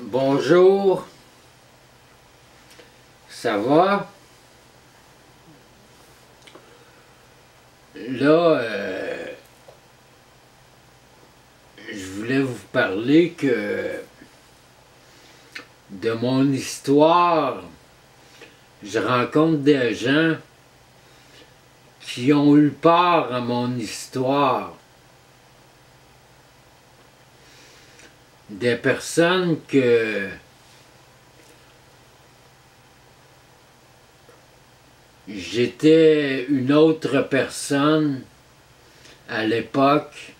Bonjour, ça va? Là, je voulais vous parler de mon histoire. Je rencontre des gens qui ont eu part à mon histoire. Des personnes que j'étais une autre personne à l'époque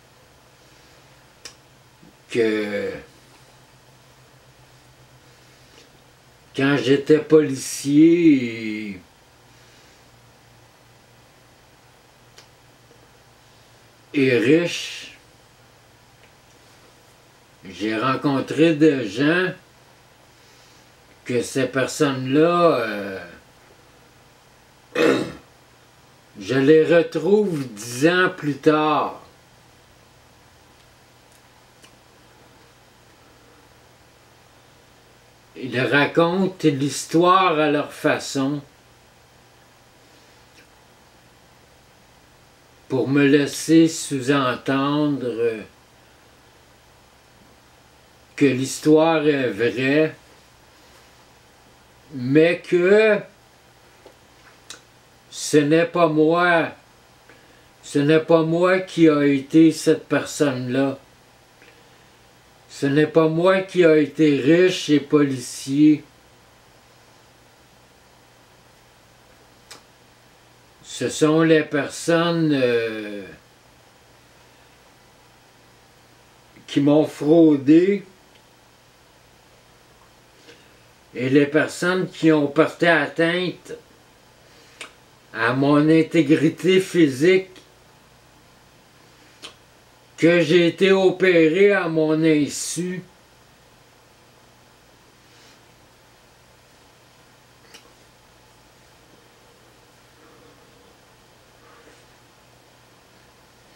que quand j'étais policier et riche. J'ai rencontré des gens que ces personnes-là, je les retrouve 10 ans plus tard. Ils racontent l'histoire à leur façon pour me laisser sous-entendre que l'histoire est vraie, mais que ce n'est pas moi qui a été cette personne-là. Ce n'est pas moi qui a été riche et policier. Ce sont les personnes qui m'ont fraudé et les personnes qui ont porté atteinte à mon intégrité physique, que j'ai été opéré à mon insu.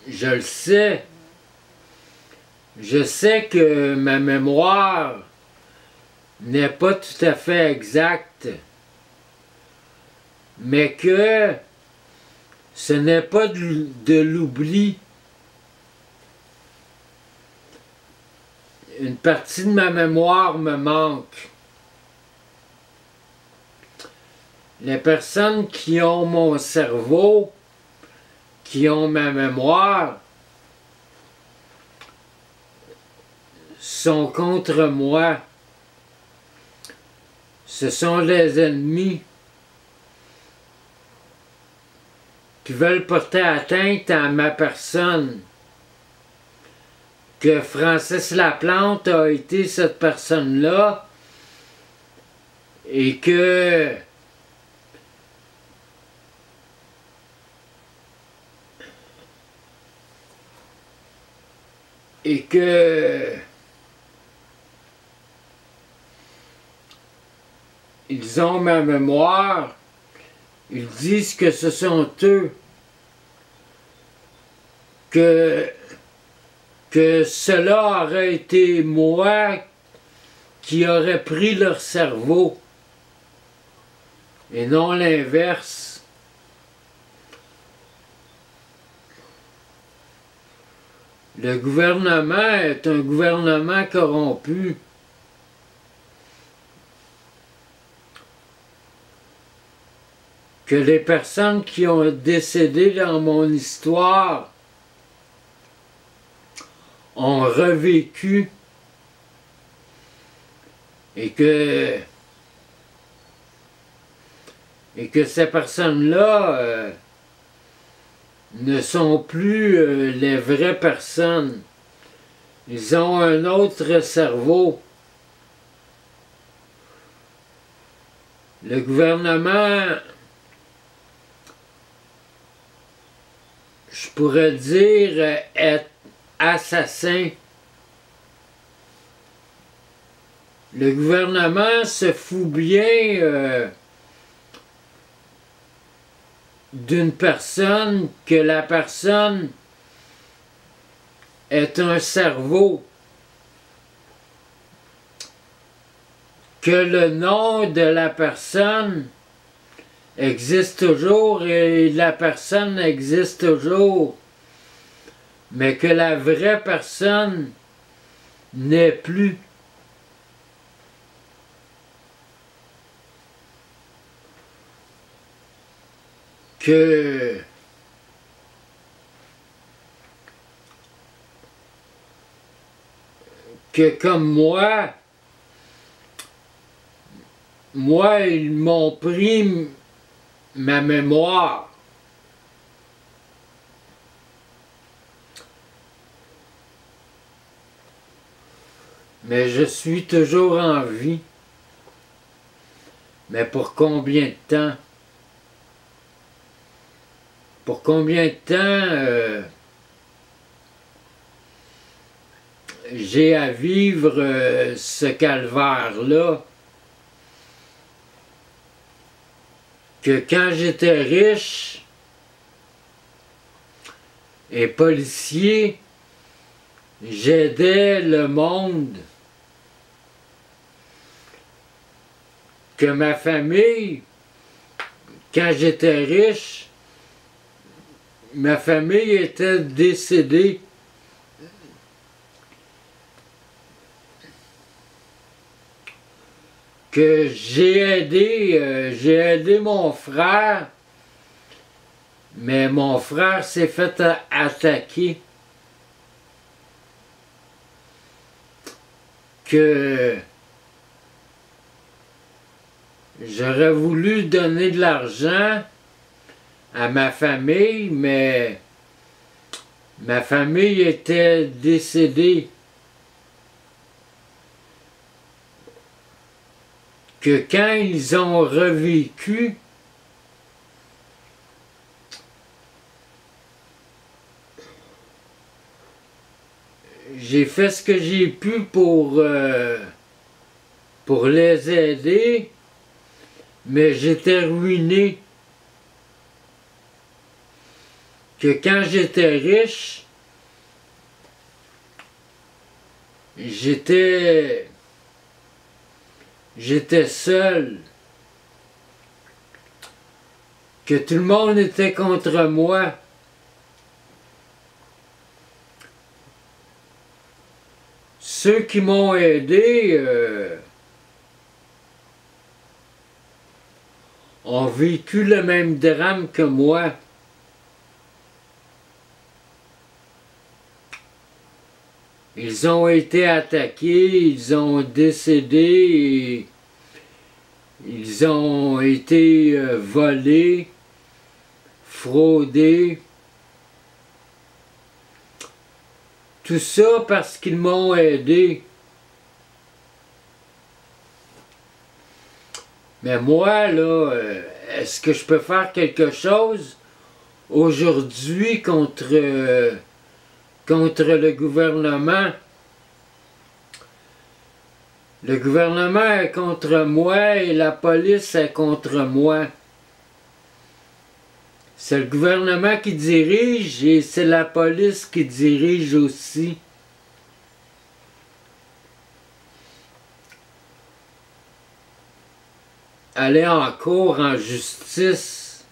Je le sais. Je sais que ma mémoire n'est pas tout à fait exacte, mais que ce n'est pas de l'oubli. Une partie de ma mémoire me manque. Les personnes qui ont mon cerveau, qui ont ma mémoire, sont contre moi. Ce sont les ennemis qui veulent porter atteinte à ma personne. Que Francis Laplante a été cette personne-là et que ils ont ma mémoire, ils disent que ce sont eux, que cela aurait été moi qui aurais pris leur cerveau et non l'inverse. Le gouvernement est un gouvernement corrompu. Que les personnes qui ont décédé dans mon histoire ont revécu et que ces personnes-là ne sont plus les vraies personnes. Ils ont un autre cerveau. Le gouvernement, je pourrais dire, est assassin. Le gouvernement se fout bien d'une personne que la personne est un cerveau. que le nom de la personne existe toujours et la personne existe toujours, mais que la vraie personne n'est plus. Que comme moi, ils m'ont pris ma mémoire. Mais je suis toujours en vie. Mais pour combien de temps? Pour combien de temps j'ai à vivre ce calvaire-là? Que quand j'étais riche et policier, j'aidais le monde. Que ma famille, quand j'étais riche, ma famille était décédée. Que j'ai aidé mon frère, mais mon frère s'est fait attaquer. Que j'aurais voulu donner de l'argent à ma famille, mais ma famille était décédée. Que quand ils ont revécu, j'ai fait ce que j'ai pu pour les aider, mais j'étais ruiné. Que quand j'étais riche, j'étais seul. Que tout le monde était contre moi. Ceux qui m'ont aidé ont vécu le même drame que moi. Ils ont été attaqués, ils ont décédé, ils ont été volés, fraudés. Tout ça parce qu'ils m'ont aidé. Mais moi, là, est-ce que je peux faire quelque chose aujourd'hui contre le gouvernement? Le gouvernement est contre moi et la police est contre moi. C'est le gouvernement qui dirige et c'est la police qui dirige aussi. Aller en cour, en justice.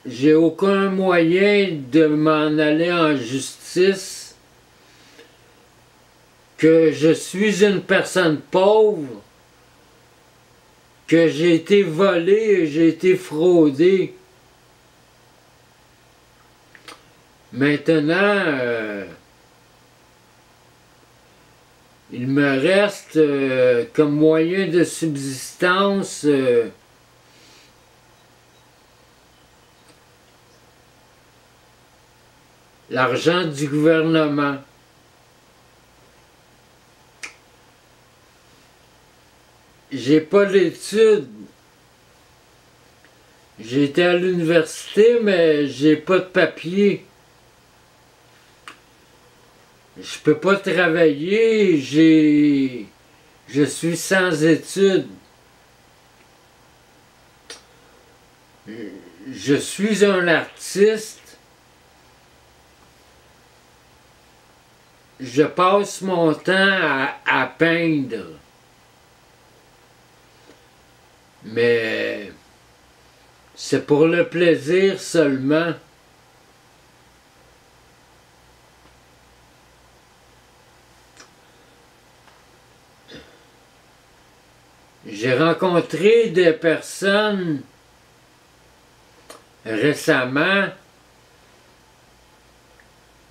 J'ai aucun moyen de m'en aller en justice. Que je suis une personne pauvre. Que j'ai été volé et j'ai été fraudé. Maintenant, il me reste comme moyen de subsistance l'argent du gouvernement. J'ai pas d'études. J'ai été à l'université, mais j'ai pas de papier. Je peux pas travailler, je suis sans études. Je suis un artiste. je passe mon temps à peindre. Mais c'est pour le plaisir seulement. J'ai rencontré des personnes récemment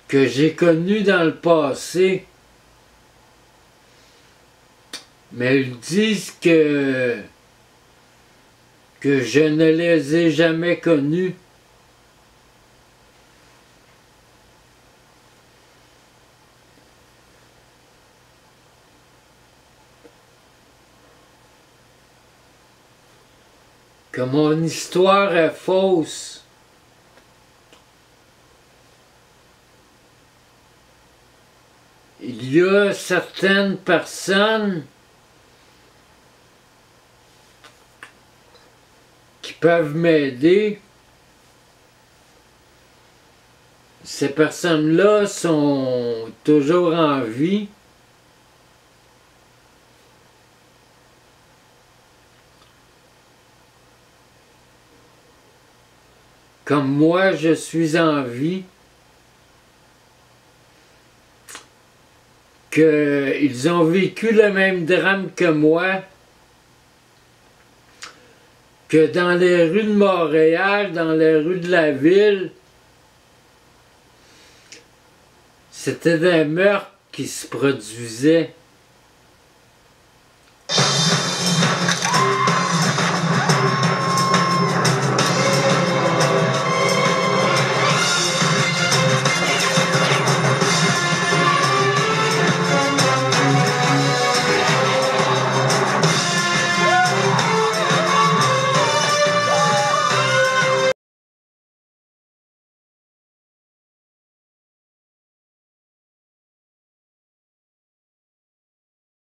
que j'ai connues dans le passé, mais ils disent que je ne les ai jamais connues. Que mon histoire est fausse. Il y a certaines personnes qui peuvent m'aider. Ces personnes-là sont toujours en vie. Comme moi, je suis en vie. Qu'ils ont vécu le même drame que moi, que dans les rues de Montréal, dans les rues de la ville, c'était des meurtres qui se produisaient.